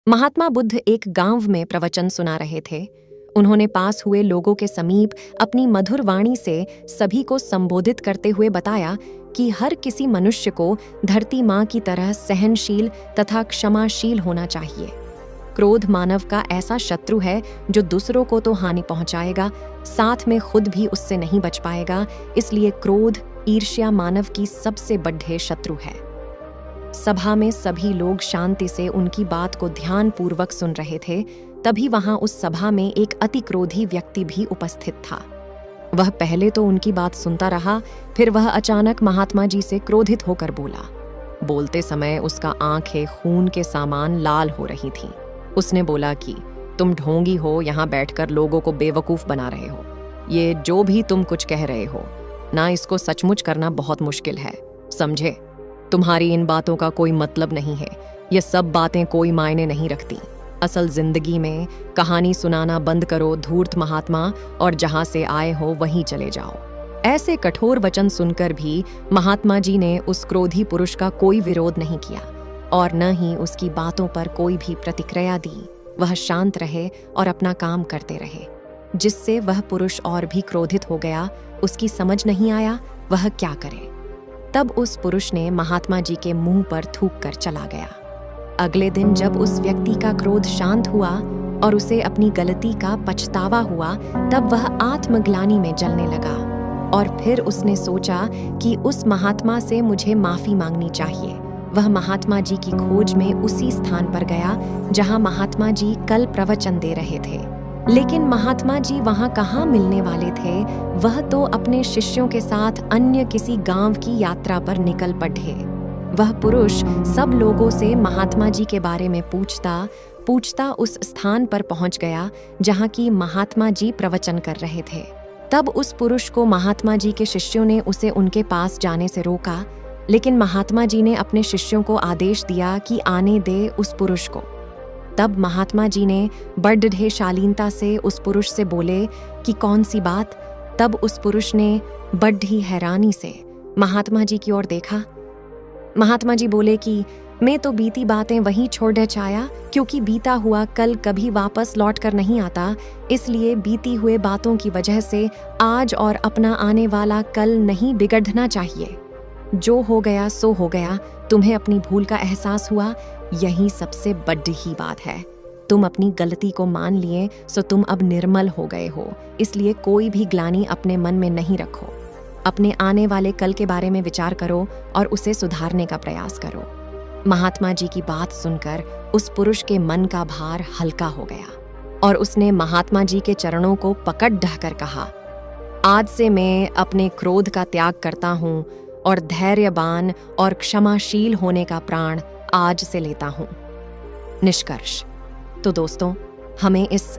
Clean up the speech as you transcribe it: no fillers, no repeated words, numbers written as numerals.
महात्मा बुद्ध एक गांव में प्रवचन सुना रहे थे। उन्होंने पास हुए लोगों के समीप अपनी मधुर वाणी से सभी को संबोधित करते हुए बताया कि हर किसी मनुष्य को धरती माँ की तरह सहनशील तथा क्षमाशील होना चाहिए। क्रोध मानव का ऐसा शत्रु है जो दूसरों को तो हानि पहुंचाएगा, साथ में खुद भी उससे नहीं बच पाएगा। इसलिए क्रोध, ईर्ष्या मानव की सबसे बड़े शत्रु है। सभा में सभी लोग शांति से उनकी बात को ध्यानपूर्वक सुन रहे थे। तभी वहां उस सभा में एक अति क्रोधी व्यक्ति भी उपस्थित था। वह पहले तो उनकी बात सुनता रहा, फिर वह अचानक महात्मा जी से क्रोधित होकर बोला। बोलते समय उसका आंखें खून के समान लाल हो रही थीं। उसने बोला कि तुम ढोंगी हो, यहाँ बैठकर लोगों को बेवकूफ बना रहे हो। ये जो भी तुम कुछ कह रहे हो ना, इसको सचमुच करना बहुत मुश्किल है, समझे? तुम्हारी इन बातों का कोई मतलब नहीं है। ये सब बातें कोई मायने नहीं रखती। असल जिंदगी में कहानी सुनाना बंद करो धूर्त महात्मा, और जहां से आए हो वहीं चले जाओ। ऐसे कठोर वचन सुनकर भी महात्मा जी ने उस क्रोधी पुरुष का कोई विरोध नहीं किया और न ही उसकी बातों पर कोई भी प्रतिक्रिया दी। वह शांत रहे और अपना काम करते रहे, जिससे वह पुरुष और भी क्रोधित हो गया। उसकी समझ नहीं आया वह क्या करे। तब उस पुरुष ने महात्मा जी के मुंह पर थूक कर चला गया। अगले दिन जब उस व्यक्ति का क्रोध शांत हुआ और उसे अपनी गलती का पछतावा हुआ, तब वह आत्मग्लानि में जलने लगा और फिर उसने सोचा कि उस महात्मा से मुझे माफी मांगनी चाहिए। वह महात्मा जी की खोज में उसी स्थान पर गया जहां महात्मा जी कल प्रवचन दे रहे थे। लेकिन महात्मा जी वहां कहाँ मिलने वाले थे? वह तो अपने शिष्यों के साथ अन्य किसी गांव की यात्रा पर निकल पड़े। वह पुरुष सब लोगों से महात्मा जी के बारे में पूछता उस स्थान पर पहुंच गया जहां की महात्मा जी प्रवचन कर रहे थे। तब उस पुरुष को महात्मा जी के शिष्यों ने उसे उनके पास जाने से रोका, लेकिन महात्मा जी ने अपने शिष्यों को आदेश दिया कि आने दे उस पुरुष को। तब महात्मा जी ने बड़े शालीनता से उस पुरुष से बोले कि कौन सी बात? तब उस पुरुष ने बड़ी हैरानी से महात्मा जी की ओर देखा। महात्मा जी बोले कि मैं तो बीती बातें वहीं छोड़ चाया, क्योंकि बीता हुआ कल कभी वापस लौट कर नहीं आता। इसलिए बीती हुए बातों की वजह से आज और अपना आने वाला कल नहीं बिगड़ना चाहिए। जो हो गया सो हो गया। तुम्हें अपनी भूल का एहसास हुआ, यही सबसे बड़ी ही बात है। तुम अपनी गलती को मान लिए, सो तुम अब निर्मल हो गए हो। इसलिए कोई भी ग्लानि अपने मन में नहीं रखो। अपने आने वाले कल के बारे में विचार करो और उसे सुधारने का प्रयास करो। महात्मा जी की बात सुनकर उस पुरुष के मन का भार हल्का हो गया और उसने महात्मा जी के चरणों को पकड़ ढहकर कहा, आज से मैं अपने क्रोध का त्याग करता हूँ और धैर्यवान और क्षमाशील होने का प्राण आज से लेता हूँ। निष्कर्ष। तो दोस्तों, हमें इस